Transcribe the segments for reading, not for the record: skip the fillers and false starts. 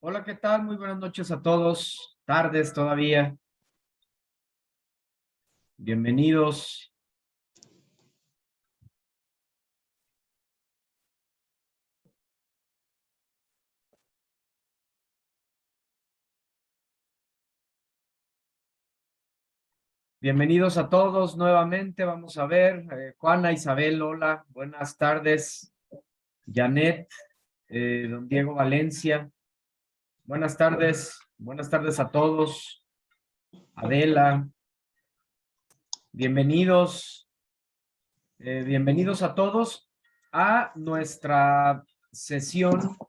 Hola, ¿qué tal? Muy buenas noches a todos. Tardes todavía. Bienvenidos. Bienvenidos a todos nuevamente. Vamos a ver, Juana, Isabel, hola, buenas tardes. Janet, don Diego Valencia, buenas tardes a todos. Adela, bienvenidos, bienvenidos a todos a nuestra segunda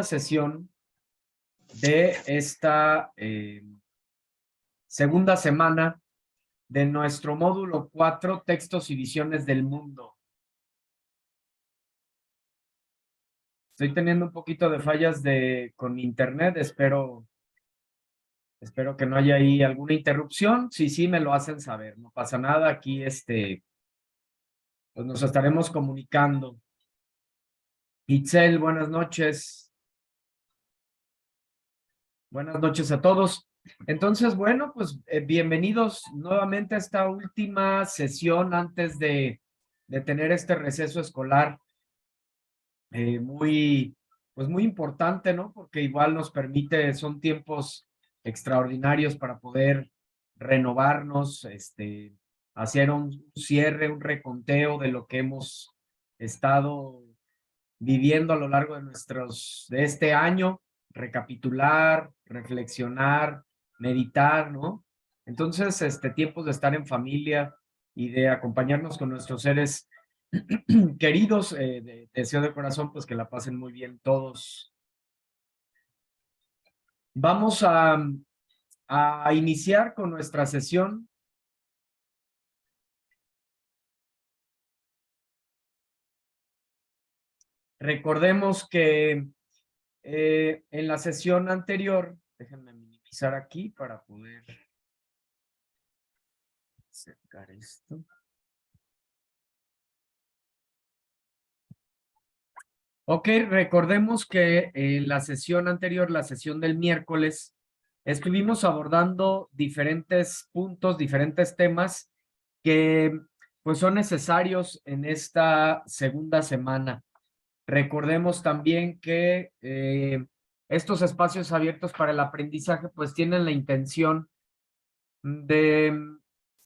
sesión de esta segunda semana de nuestro módulo 4, textos y visiones del mundo. Estoy teniendo un poquito de fallas con internet, espero que no haya ahí alguna interrupción. Sí, me lo hacen saber, no pasa nada. Aquí pues nos estaremos comunicando. Itzel, buenas noches. Buenas noches a todos. Entonces, bueno, pues bienvenidos nuevamente a esta última sesión antes de tener este receso escolar pues muy importante, ¿no? Porque igual nos permite, son tiempos extraordinarios para poder renovarnos, hacer un cierre, un reconteo de lo que hemos estado viviendo a lo largo de este año, recapitular, reflexionar, meditar, ¿no? Entonces, tiempos de estar en familia y de acompañarnos con nuestros seres queridos, deseo de corazón, pues que la pasen muy bien todos. Vamos a iniciar con nuestra sesión. Recordemos que en la sesión anterior, déjenme minimizar aquí para poder acercar esto. Ok, recordemos que en la sesión anterior, la sesión del miércoles, estuvimos abordando diferentes puntos, diferentes temas que pues son necesarios en esta segunda semana. Recordemos también que estos espacios abiertos para el aprendizaje pues tienen la intención de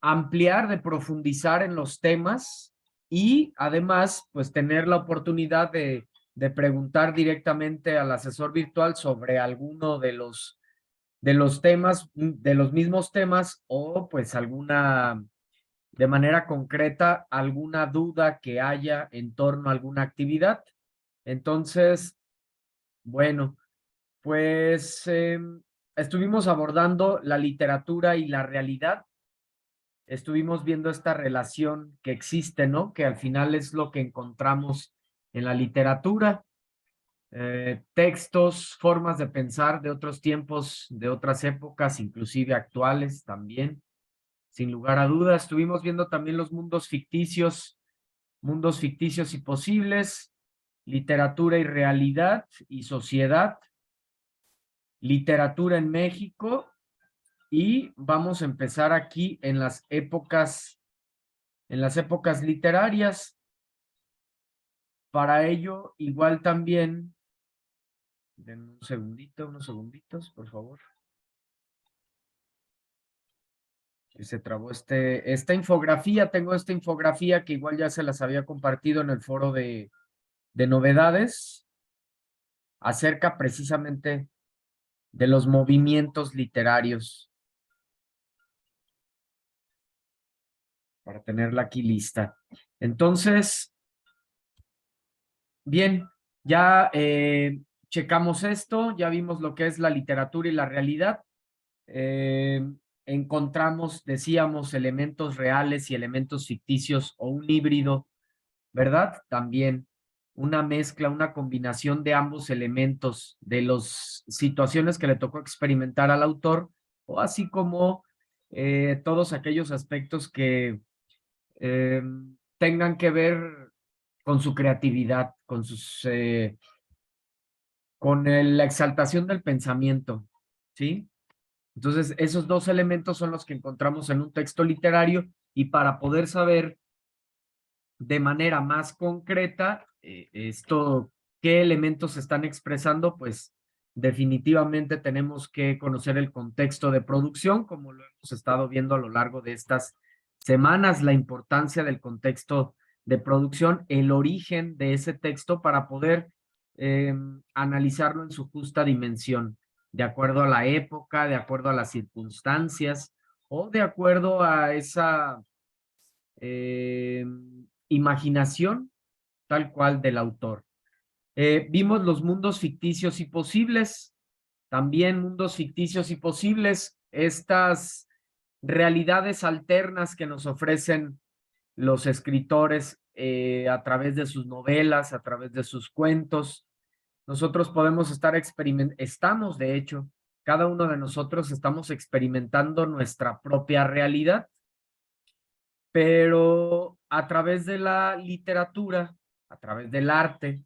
ampliar, de profundizar en los temas y además pues tener la oportunidad de preguntar directamente al asesor virtual sobre alguno de los temas, de los mismos temas o pues de manera concreta, alguna duda que haya en torno a alguna actividad. Entonces, bueno, pues estuvimos abordando la literatura y la realidad. Estuvimos viendo esta relación que existe, ¿no? Que al final es lo que encontramos en la literatura, textos, formas de pensar de otros tiempos, de otras épocas, inclusive actuales también. Sin lugar a dudas, estuvimos viendo también los mundos ficticios y posibles, literatura y realidad y sociedad, literatura en México, y vamos a empezar aquí en las épocas literarias. Para ello, igual también, denme un segundito, unos segunditos, por favor. Se trabó esta infografía, tengo esta infografía que igual ya se las había compartido en el foro de novedades acerca precisamente de los movimientos literarios, para tenerla aquí lista. Entonces, bien, ya checamos esto, ya vimos lo que es la literatura y la realidad. Encontramos, decíamos, elementos reales y elementos ficticios o un híbrido, ¿verdad? También una mezcla, una combinación de ambos elementos, de las situaciones que le tocó experimentar al autor, o así como todos aquellos aspectos que eh, tengan que ver con su creatividad, con sus con la exaltación del pensamiento, ¿sí? Entonces, esos dos elementos son los que encontramos en un texto literario y para poder saber de manera más concreta esto, qué elementos se están expresando, pues definitivamente tenemos que conocer el contexto de producción, como lo hemos estado viendo a lo largo de estas semanas, la importancia del contexto de producción, el origen de ese texto para poder analizarlo en su justa dimensión, de acuerdo a la época, de acuerdo a las circunstancias o de acuerdo a esa eh, imaginación tal cual del autor. Vimos los mundos ficticios y posibles, también mundos ficticios y posibles, estas realidades alternas que nos ofrecen los escritores a través de sus novelas, a través de sus cuentos. Nosotros podemos estar estamos de hecho, cada uno de nosotros estamos experimentando nuestra propia realidad, pero a través de la literatura, a través del arte,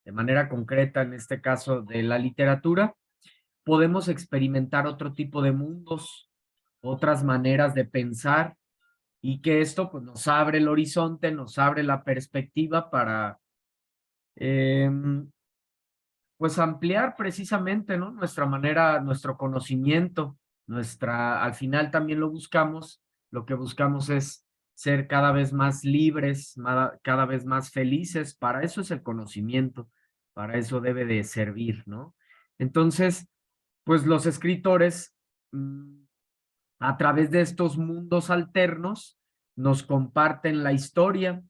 de manera concreta, en este caso de la literatura, podemos experimentar otro tipo de mundos, otras maneras de pensar y que esto pues, nos abre el horizonte, nos abre la perspectiva para eh, pues ampliar precisamente, ¿no? Nuestra manera, nuestro conocimiento, al final también lo que buscamos es ser cada vez más libres, cada vez más felices, para eso es el conocimiento, para eso debe de servir, ¿no? Entonces, pues los escritores, a través de estos mundos alternos, nos comparten la historia,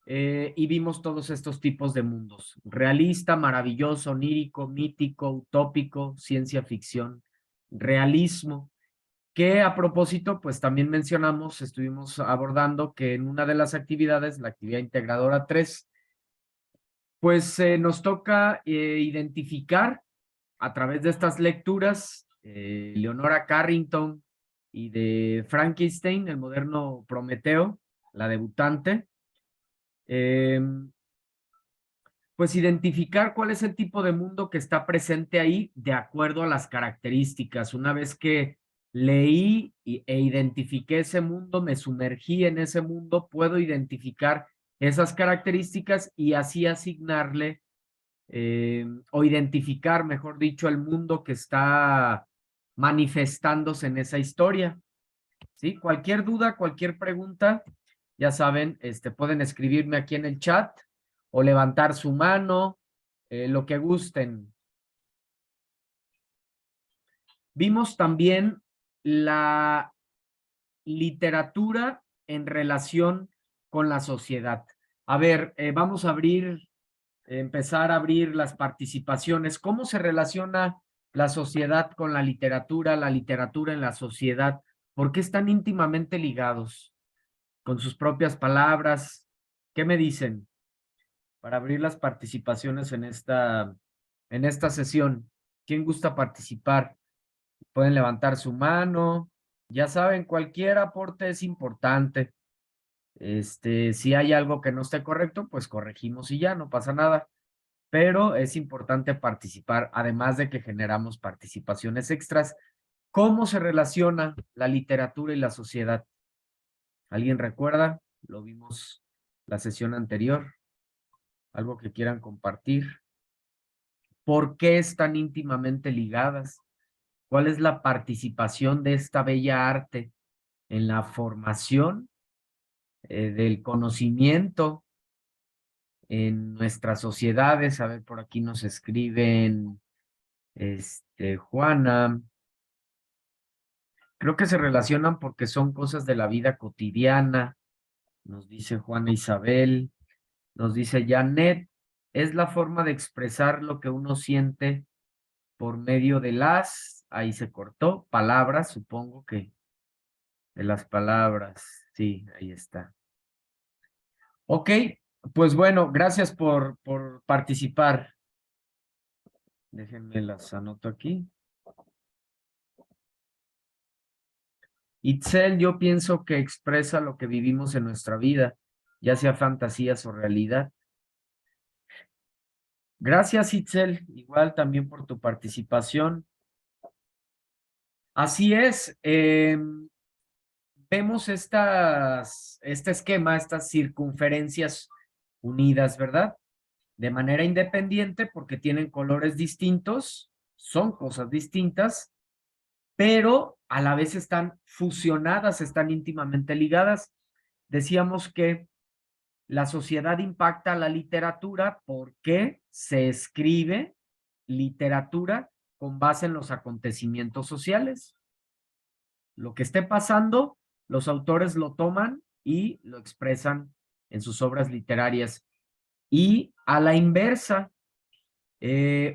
y vimos todos estos tipos de mundos: realista, maravilloso, onírico, mítico, utópico, ciencia ficción, realismo, que a propósito, pues también mencionamos, estuvimos abordando que en una de las actividades, la actividad integradora 3, pues nos toca identificar a través de estas lecturas, Leonora Carrington y de Frankenstein, el moderno Prometeo, la debutante, eh, pues identificar cuál es el tipo de mundo que está presente ahí de acuerdo a las características. Una vez que leí e identifiqué ese mundo, me sumergí en ese mundo, puedo identificar esas características y así asignarle o identificar, mejor dicho, el mundo que está manifestándose en esa historia. ¿Sí? Cualquier duda, cualquier pregunta, ya saben, pueden escribirme aquí en el chat o levantar su mano, lo que gusten. Vimos también la literatura en relación con la sociedad. A ver, vamos a empezar a abrir las participaciones. ¿Cómo se relaciona la sociedad con la literatura en la sociedad? ¿Por qué están íntimamente ligados? Con sus propias palabras. ¿Qué me dicen? Para abrir las participaciones en esta sesión. ¿Quién gusta participar? Pueden levantar su mano. Ya saben, cualquier aporte es importante. Si hay algo que no esté correcto, pues corregimos y ya, no pasa nada. Pero es importante participar, además de que generamos participaciones extras. ¿Cómo se relaciona la literatura y la sociedad? ¿Alguien recuerda? Lo vimos la sesión anterior. ¿Algo que quieran compartir? ¿Por qué están íntimamente ligadas? ¿Cuál es la participación de esta bella arte en la formación del conocimiento en nuestras sociedades? A ver, por aquí nos escriben, Juana. Creo que se relacionan porque son cosas de la vida cotidiana, nos dice Juana Isabel. Nos dice Janet, es la forma de expresar lo que uno siente por medio de ahí se cortó, palabras, supongo que de las palabras. Sí, ahí está. Ok, pues bueno, gracias por participar. Déjenme las anoto aquí. Itzel, yo pienso que expresa lo que vivimos en nuestra vida, ya sea fantasías o realidad. Gracias, Itzel, igual también por tu participación. Así es, vemos este esquema, estas circunferencias unidas, ¿verdad? De manera independiente porque tienen colores distintos, son cosas distintas, pero a la vez están fusionadas, están íntimamente ligadas. Decíamos que la sociedad impacta a la literatura porque se escribe literatura con base en los acontecimientos sociales. Lo que esté pasando, los autores lo toman y lo expresan en sus obras literarias. Y a la inversa,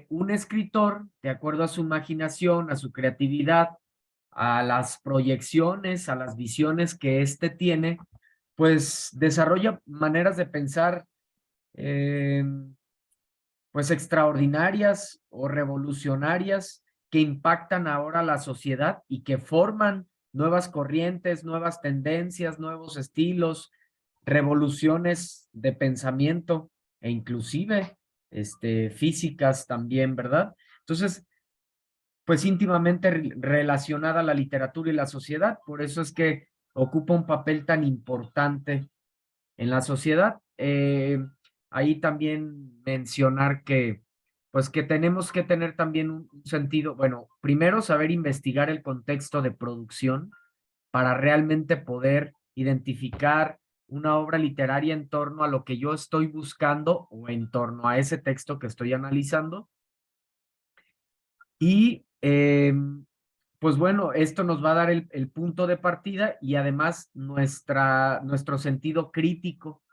un escritor, de acuerdo a su imaginación, a su creatividad, a las proyecciones, a las visiones que éste tiene, pues desarrolla maneras de pensar eh, pues extraordinarias o revolucionarias que impactan ahora la sociedad y que forman nuevas corrientes, nuevas tendencias, nuevos estilos, revoluciones de pensamiento e inclusive físicas también, ¿verdad? Entonces, pues íntimamente relacionada a la literatura y la sociedad, por eso es que ocupa un papel tan importante en la sociedad. Ahí también mencionar que, pues que tenemos que tener también un sentido, bueno, primero saber investigar el contexto de producción para realmente poder identificar una obra literaria en torno a lo que yo estoy buscando o en torno a ese texto que estoy analizando. Y pues bueno, esto nos va a dar el punto de partida y además nuestro sentido crítico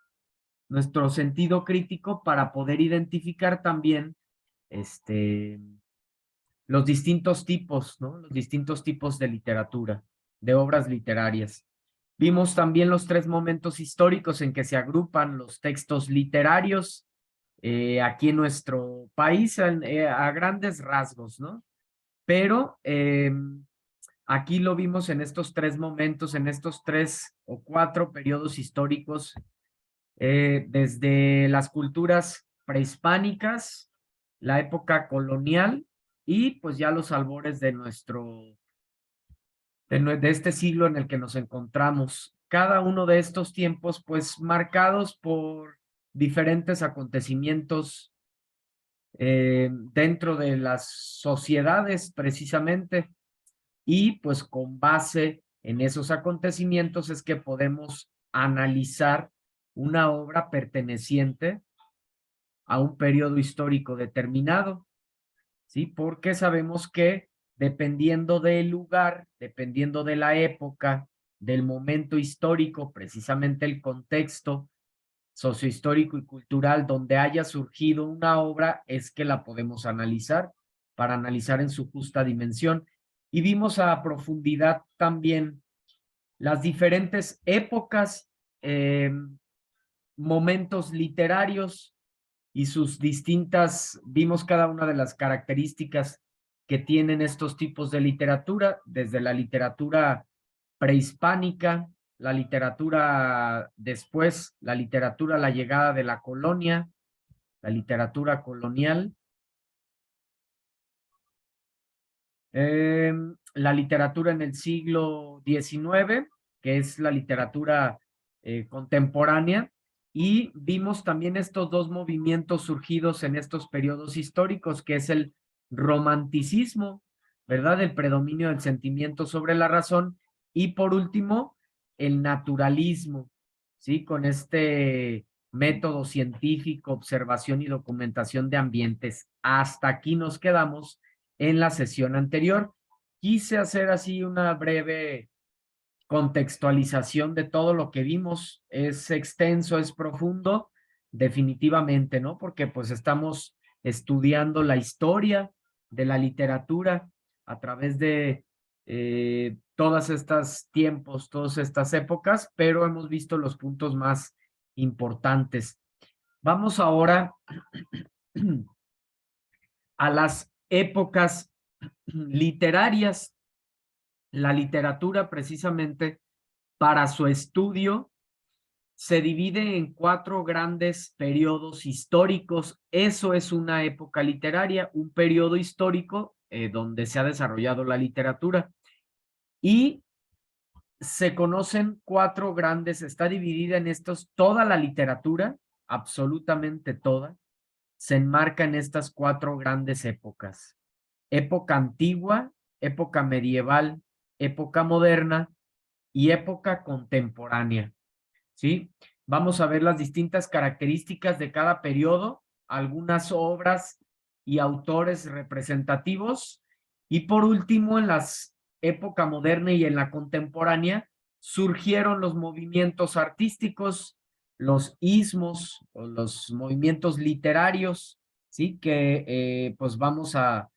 para poder identificar también los distintos tipos, ¿no? Los distintos tipos de literatura, de obras literarias. Vimos también los tres momentos históricos en que se agrupan los textos literarios aquí en nuestro país a grandes rasgos, ¿no? Pero aquí lo vimos en estos tres momentos, en estos 3 o 4 periodos históricos, desde las culturas prehispánicas, la época colonial y pues ya los albores de este siglo en el que nos encontramos. Cada uno de estos tiempos pues marcados por diferentes acontecimientos dentro de las sociedades precisamente y pues con base en esos acontecimientos es que podemos analizar una obra perteneciente a un periodo histórico determinado, ¿sí? Porque sabemos que dependiendo del lugar, dependiendo de la época, del momento histórico, precisamente el contexto sociohistórico y cultural donde haya surgido una obra, es que la podemos analizar para analizar en su justa dimensión. Y vimos a profundidad también las diferentes épocas, momentos literarios y sus distintas, vimos cada una de las características que tienen estos tipos de literatura, desde la literatura prehispánica, la literatura después, la literatura a la llegada de la colonia, la literatura colonial, la literatura en el siglo XIX, que es la literatura contemporánea, y vimos también estos dos movimientos surgidos en estos periodos históricos, que es el romanticismo, ¿verdad? El predominio del sentimiento sobre la razón, y por último, el naturalismo, ¿sí? Con este método científico, observación y documentación de ambientes. Hasta aquí nos quedamos en la sesión anterior. Quise hacer así una breve contextualización de todo lo que vimos. Es extenso, es profundo, definitivamente, ¿no? Porque pues estamos estudiando la historia de la literatura a través de todas estas tiempos, todas estas épocas, pero hemos visto los puntos más importantes. Vamos ahora a las épocas literarias, la literatura precisamente para su estudio se divide en 4 grandes periodos históricos. Eso es una época literaria, un periodo histórico donde se ha desarrollado la literatura. Y se conocen 4 grandes, está dividida en estos, toda la literatura, absolutamente toda, se enmarca en estas 4 grandes épocas. Época antigua, época medieval, época moderna y época contemporánea. ¿Sí? Vamos a ver las distintas características de cada periodo, algunas obras y autores representativos. Y por último, en la época moderna y en la contemporánea, surgieron los movimientos artísticos, los ismos o los movimientos literarios, ¿sí? Que pues vamos a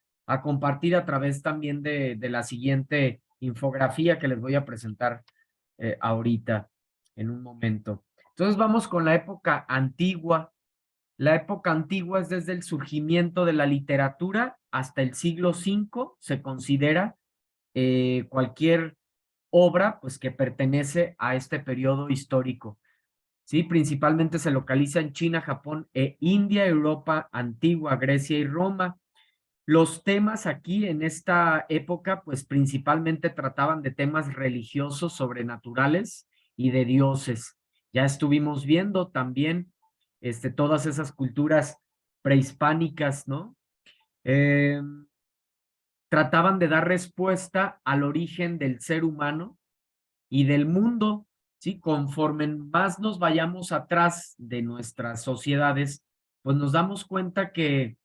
compartir a través también de la siguiente infografía que les voy a presentar ahorita en un momento. Entonces vamos con la época antigua. La época antigua es desde el surgimiento de la literatura hasta el siglo V, se considera cualquier obra pues que pertenece a este periodo histórico. ¿Sí? Principalmente se localiza en China, Japón e India, Europa antigua, Grecia y Roma. Los temas aquí en esta época, pues principalmente trataban de temas religiosos, sobrenaturales y de dioses. Ya estuvimos viendo también todas esas culturas prehispánicas, ¿no? Eh, Trataban de dar respuesta al origen del ser humano y del mundo, ¿sí? Conforme más nos vayamos atrás de nuestras sociedades, pues nos damos cuenta que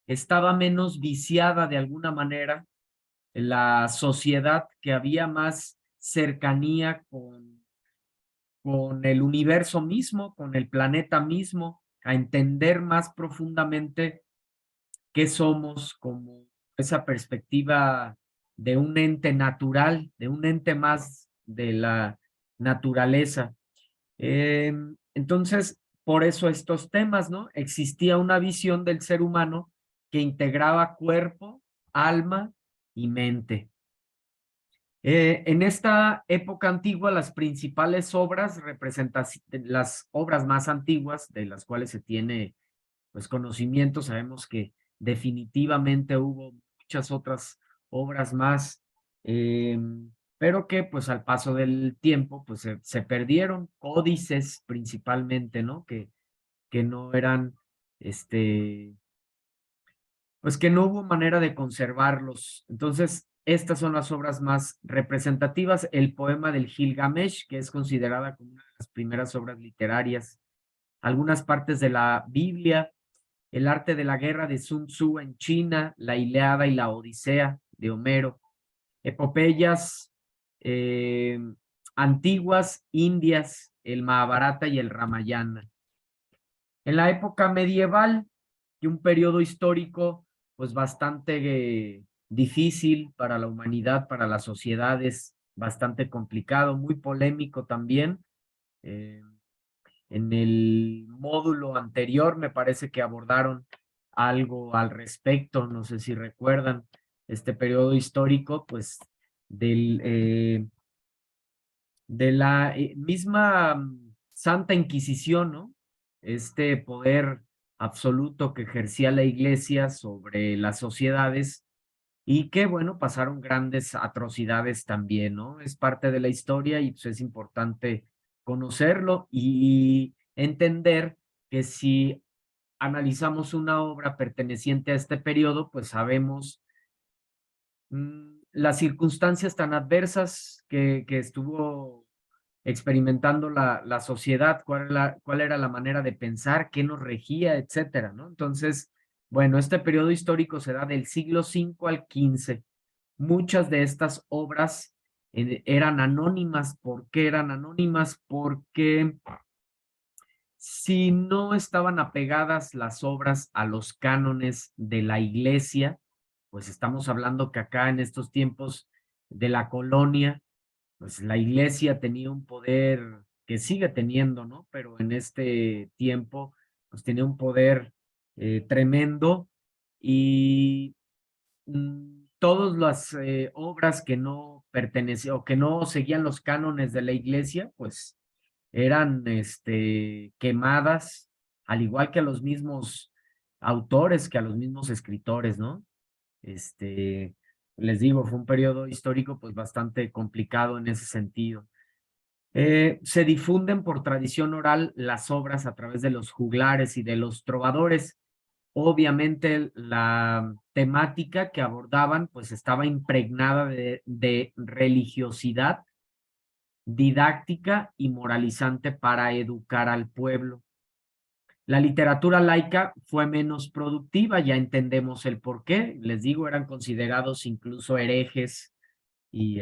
estaba menos viciada de alguna manera la sociedad, que había más cercanía con el universo mismo, con el planeta mismo, a entender más profundamente qué somos, como esa perspectiva de un ente natural, de un ente más de la naturaleza. Entonces, por eso estos temas, ¿no? Existía una visión del ser humano que integraba cuerpo, alma y mente. En esta época antigua, las principales obras representan las obras más antiguas de las cuales se tiene pues conocimiento. Sabemos que definitivamente hubo muchas otras obras más, eh, pero que pues al paso del tiempo pues se perdieron, códices principalmente, ¿no? Que no eran, pues que no hubo manera de conservarlos. Entonces, estas son las obras más representativas. El poema del Gilgamesh, que es considerada como una de las primeras obras literarias. Algunas partes de la Biblia, el arte de la guerra de Sun Tzu en China, la Ilíada y la Odisea de Homero, epopeyas eh, antiguas indias, el Mahabharata y el Ramayana. En la época medieval, y un periodo histórico pues bastante difícil para la humanidad, para las sociedades, bastante complicado, muy polémico también. Eh, en el módulo anterior me parece que abordaron algo al respecto, no sé si recuerdan este periodo histórico, pues de la misma Santa Inquisición, ¿no? Este poder absoluto que ejercía la iglesia sobre las sociedades y que, bueno, pasaron grandes atrocidades también, ¿no? Es parte de la historia y pues es importante conocerlo y entender que si analizamos una obra perteneciente a este periodo, pues sabemos las circunstancias tan adversas que estuvo experimentando la sociedad, cuál era la manera de pensar, qué nos regía, etcétera, ¿no? Entonces, bueno, este periodo histórico se da del siglo V al XV. Muchas de estas obras eran anónimas. ¿Por qué eran anónimas? Porque si no estaban apegadas las obras a los cánones de la iglesia, pues estamos hablando que acá en estos tiempos de la colonia, pues la iglesia tenía un poder que sigue teniendo, ¿no? Pero en este tiempo, pues tenía un poder tremendo y todas las obras que no pertenecían o que no seguían los cánones de la iglesia, pues eran quemadas, al igual que a los mismos autores, que a los mismos escritores, ¿no? Les digo, fue un periodo histórico pues bastante complicado en ese sentido. Se difunden por tradición oral las obras a través de los juglares y de los trovadores. Obviamente la temática que abordaban pues estaba impregnada de religiosidad, didáctica y moralizante para educar al pueblo. La literatura laica fue menos productiva, ya entendemos el por qué. Les digo, eran considerados incluso herejes y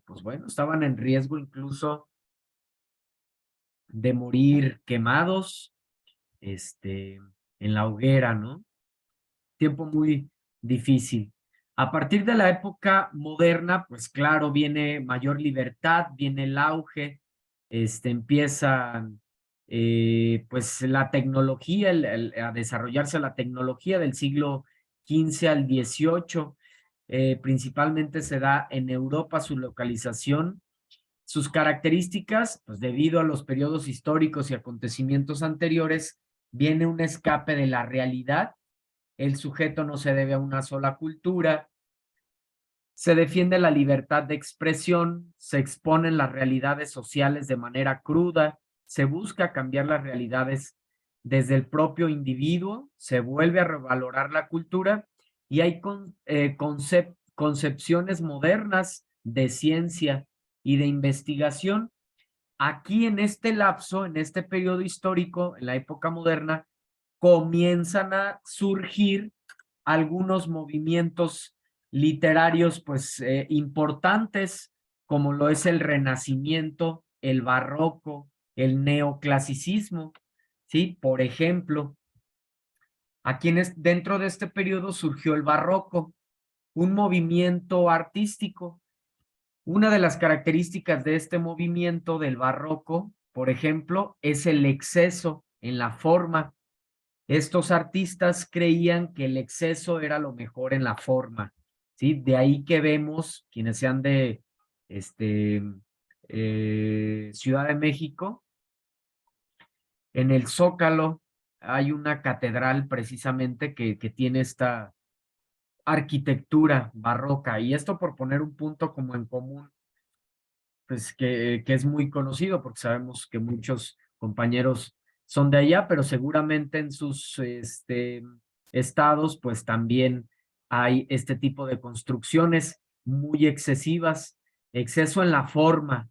pues bueno, estaban en riesgo incluso de morir quemados, en la hoguera, ¿no? Tiempo muy difícil. A partir de la época moderna, pues claro, viene mayor libertad, viene el auge, empieza pues la tecnología, a desarrollarse la tecnología del siglo XV al XVIII, principalmente se da en Europa su localización. Sus características, pues debido a los periodos históricos y acontecimientos anteriores, viene un escape de la realidad. El sujeto no se debe a una sola cultura, se defiende la libertad de expresión, se exponen las realidades sociales de manera cruda, se busca cambiar las realidades desde el propio individuo, se vuelve a revalorar la cultura y hay concepciones modernas de ciencia y de investigación. Aquí en este lapso, en este periodo histórico, en la época moderna, comienzan a surgir algunos movimientos literarios pues importantes, como lo es el Renacimiento, el Barroco, el Neoclasicismo, ¿sí? Por ejemplo, aquí dentro de este periodo surgió el Barroco, un movimiento artístico. Una de las características de este movimiento del Barroco, por ejemplo, es el exceso en la forma. Estos artistas creían que el exceso era lo mejor en la forma, ¿sí? De ahí que vemos, quienes sean de Ciudad de México, en el Zócalo hay una catedral precisamente que tiene esta arquitectura barroca, y esto por poner un punto como en común, pues que es muy conocido, porque sabemos que muchos compañeros son de allá, pero seguramente en sus estados, pues también hay este tipo de construcciones muy excesivas, exceso en la forma,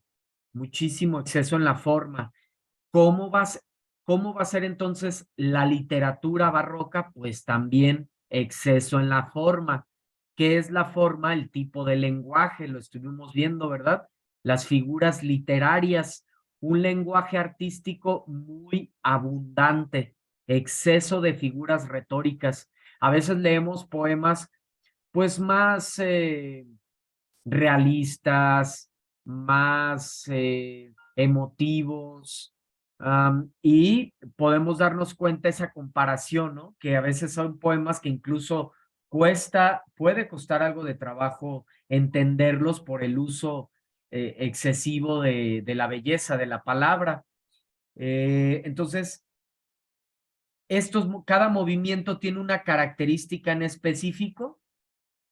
muchísimo exceso en la forma. ¿Cómo vas, cómo va a ser entonces la literatura barroca? Pues también exceso en la forma. ¿Qué es la forma? El tipo de lenguaje, lo estuvimos viendo, ¿verdad? Las figuras literarias, un lenguaje artístico muy abundante, exceso de figuras retóricas. A veces leemos poemas pues más realistas, más emotivos, y podemos darnos cuenta esa comparación, ¿no? Que a veces son poemas que incluso puede costar algo de trabajo entenderlos por el uso excesivo de la belleza de la palabra. Entonces, cada movimiento tiene una característica en específico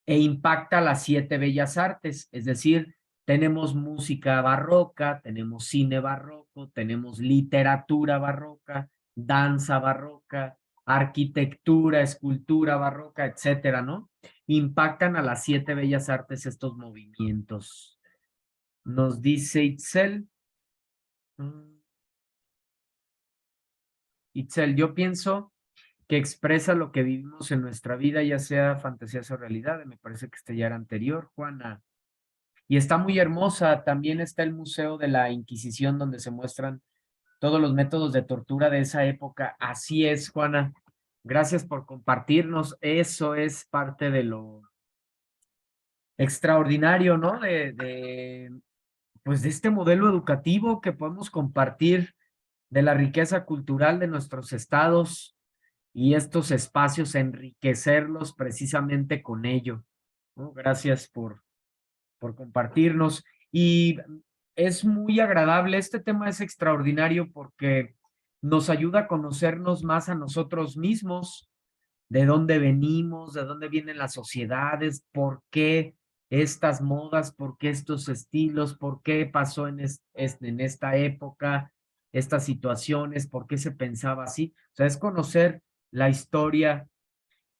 e impacta las 7 bellas artes, es decir, tenemos música barroca, tenemos cine barroco, tenemos literatura barroca, danza barroca, arquitectura, escultura barroca, etcétera, ¿no? Impactan a las 7 bellas artes estos movimientos. Nos dice Itzel, yo pienso que expresa lo que vivimos en nuestra vida, ya sea fantasía o realidad. Me parece que este ya era anterior, Juana. Y está muy hermosa. También está el Museo de la Inquisición, donde se muestran todos los métodos de tortura de esa época. Así es, Juana. Gracias por compartirnos. Eso es parte de lo extraordinario, ¿no? Pues de este modelo educativo que podemos compartir, de la riqueza cultural de nuestros estados y estos espacios, enriquecerlos precisamente con ello, ¿no? Gracias por compartirnos. Y es muy agradable. Este tema es extraordinario porque nos ayuda a conocernos más a nosotros mismos, de dónde venimos, de dónde vienen las sociedades, por qué estas modas, por qué estos estilos, por qué pasó en esta época, estas situaciones, por qué se pensaba así. O sea, es conocer la historia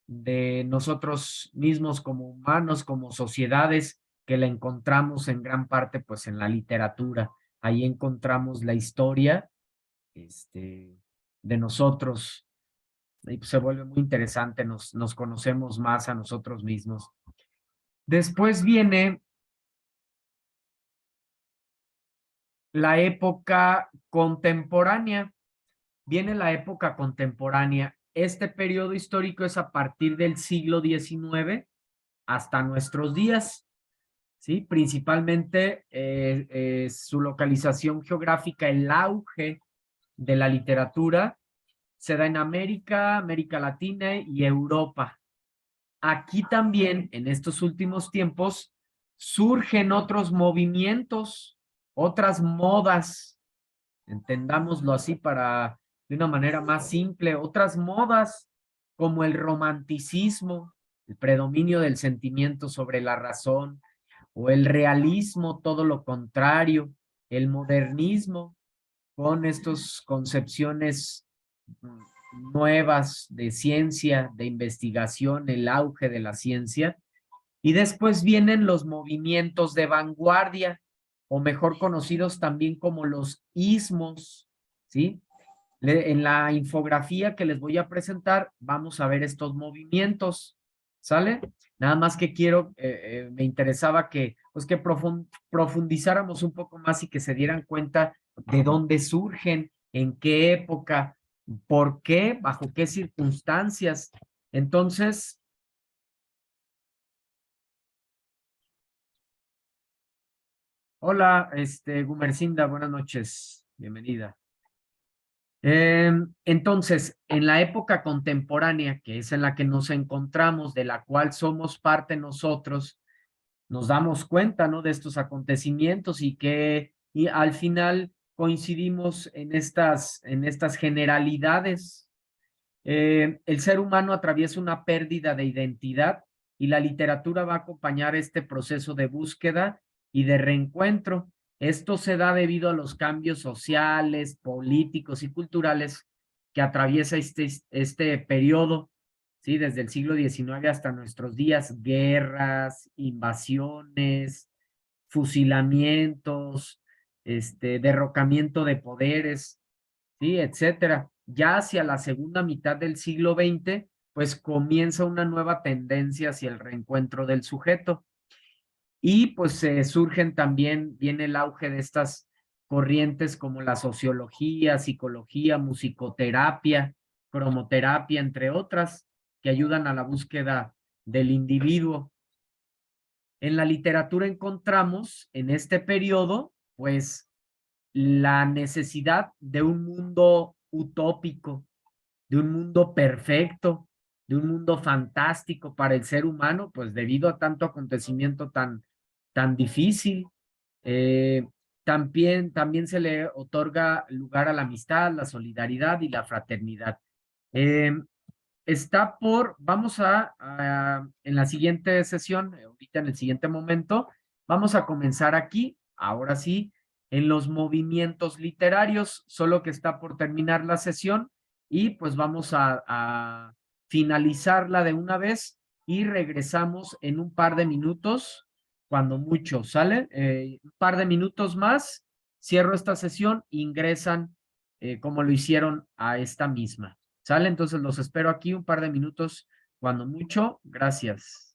de nosotros mismos como humanos, como sociedades, que la encontramos en gran parte pues en la literatura. Ahí encontramos la historia de nosotros y pues, se vuelve muy interesante, nos conocemos más a nosotros mismos. Después viene la época contemporánea. Viene la época contemporánea. Este periodo histórico es a partir del siglo XIX hasta nuestros días, ¿sí? Principalmente su localización geográfica, el auge de la literatura se da en América, América Latina y Europa. Aquí también, en estos últimos tiempos, surgen otros movimientos, otras modas, entendámoslo así para de una manera más simple, otras modas como el romanticismo, el predominio del sentimiento sobre la razón, o el realismo, todo lo contrario, el modernismo, con estas concepciones nuevas de ciencia, de investigación, el auge de la ciencia. Y después vienen los movimientos de vanguardia, o mejor conocidos también como los ismos, ¿sí? En la infografía que les voy a presentar, vamos a ver estos movimientos, ¿sale? Nada más que quiero, me interesaba que, pues que profundizáramos un poco más y que se dieran cuenta de dónde surgen, en qué época, por qué, bajo qué circunstancias. Entonces, hola, Gumercinda, buenas noches, bienvenida. Entonces, en la época contemporánea, que es en la que nos encontramos, de la cual somos parte nosotros, nos damos cuenta, ¿no? De estos acontecimientos y al final coincidimos en estas generalidades. El ser humano atraviesa una pérdida de identidad y la literatura va a acompañar este proceso de búsqueda y de reencuentro. Esto se da debido a los cambios sociales, políticos y culturales que atraviesa este periodo, ¿sí? Desde el siglo XIX hasta nuestros días, guerras, invasiones, fusilamientos, derrocamiento de poderes, ¿sí? Etcétera. Ya hacia la segunda mitad del siglo XX, pues comienza una nueva tendencia hacia el reencuentro del sujeto. Y pues surgen también, viene el auge de estas corrientes como la sociología, psicología, musicoterapia, cromoterapia, entre otras, que ayudan a la búsqueda del individuo. En la literatura encontramos en este periodo, pues, la necesidad de un mundo utópico, de un mundo perfecto, de un mundo fantástico para el ser humano, pues debido a tanto acontecimiento tan difícil. Eh, también se le otorga lugar a la amistad, la solidaridad y la fraternidad. Eh, vamos en la siguiente sesión, ahorita en el siguiente momento, vamos a comenzar aquí, ahora sí, en los movimientos literarios, solo que está por terminar la sesión y pues vamos a finalizarla de una vez y regresamos en un par de minutos, cuando mucho, ¿sale? Un par de minutos más, cierro esta sesión, ingresan como lo hicieron a esta misma. ¿Sale? Entonces los espero aquí un par de minutos, cuando mucho. Gracias.